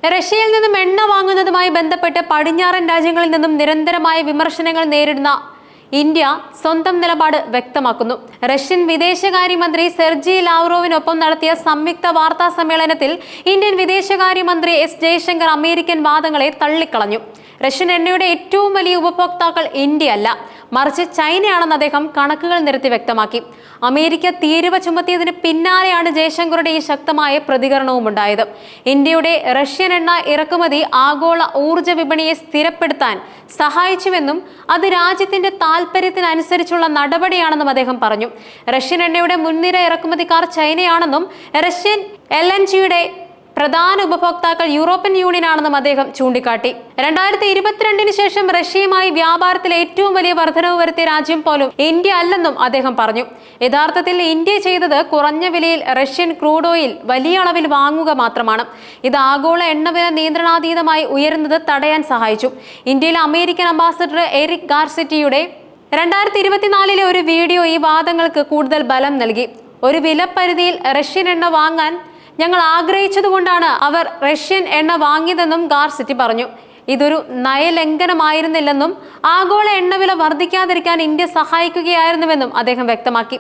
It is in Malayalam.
റഷ്യയിൽ നിന്നും എണ്ണ വാങ്ങുന്നതുമായി ബന്ധപ്പെട്ട് പടിഞ്ഞാറൻ രാജ്യങ്ങളിൽ നിന്നും നിരന്തരമായ വിമർശനങ്ങൾ നേരിടുന്ന ഇന്ത്യ സ്വന്തം നിലപാട് വ്യക്തമാക്കുന്നു. റഷ്യൻ വിദേശകാര്യമന്ത്രി സെർജി ലാവ്റോവിനൊപ്പം നടത്തിയ സംയുക്ത വാർത്താ സമ്മേളനത്തിൽ ഇന്ത്യൻ വിദേശകാര്യമന്ത്രി എസ് ജയശങ്കർ അമേരിക്കൻ വാദങ്ങളെ തള്ളിക്കളഞ്ഞു. റഷ്യൻ എണ്ണയുടെ ഏറ്റവും വലിയ ഉപഭോക്താക്കൾ ഇന്ത്യയല്ല, മറിച്ച് ചൈനയാണെന്ന് അദ്ദേഹം കണക്കുകൾ നിരത്തി വ്യക്തമാക്കി. അമേരിക്ക തീരുവ ചുമത്തിയതിന് പിന്നാലെയാണ് ജയശങ്കറുടെ ഈ ശക്തമായ പ്രതികരണവും ഉണ്ടായത്. ഇന്ത്യയുടെ റഷ്യൻ എണ്ണ ഇറക്കുമതി ആഗോള ഊർജ്ജ വിപണിയെ സ്ഥിരപ്പെടുത്താൻ സഹായിച്ചുവെന്നും അത് രാജ്യത്തിന്റെ താൽപര്യത്തിനനുസരിച്ചുള്ള നടപടിയാണെന്നും അദ്ദേഹം പറഞ്ഞു. റഷ്യൻ എണ്ണയുടെ മുൻനിര ഇറക്കുമതിക്കാർ ചൈനയാണെന്നും റഷ്യൻ LNGയുടെ പ്രധാന ഉപഭോക്താക്കൾ യൂറോപ്യൻ യൂണിയനാണെന്നും അദ്ദേഹം ചൂണ്ടിക്കാട്ടി. 2022 ശേഷം റഷ്യയുമായി വ്യാപാരത്തിൽ ഏറ്റവും വലിയ വർധനവ് വരുത്തിയ രാജ്യം പോലും ഇന്ത്യ അല്ലെന്നും അദ്ദേഹം പറഞ്ഞു. യഥാർത്ഥത്തിൽ ഇന്ത്യ ചെയ്തത് കുറഞ്ഞ വിലയിൽ റഷ്യൻ ക്രൂഡ് ഓയിൽ വലിയ അളവിൽ വാങ്ങുക മാത്രമാണ്. ഇത് ആഗോള എണ്ണവില നിയന്ത്രണാതീതമായി ഉയരുന്നത് തടയാൻ സഹായിച്ചു. ഇന്ത്യയിലെ അമേരിക്കൻ അംബാസഡർ എറിക് ഗാർസെറ്റിയുടെ 2024 ഒരു വീഡിയോ ഈ വാദങ്ങൾക്ക് കൂടുതൽ ബലം നൽകി. ഒരു വിലപരിധിയിൽ റഷ്യൻ എണ്ണ വാങ്ങാൻ ഞങ്ങൾ ആഗ്രഹിച്ചതുകൊണ്ടാണ് അവർ റഷ്യൻ എണ്ണ വാങ്ങിയതെന്നും ഗാർസെറ്റി പറഞ്ഞു. ഇതൊരു നയലംഘനമായിരുന്നില്ലെന്നും ആഗോള എണ്ണവില വർദ്ധിക്കാതിരിക്കാൻ ഇന്ത്യ സഹായിക്കുകയായിരുന്നുവെന്നും അദ്ദേഹം വ്യക്തമാക്കി.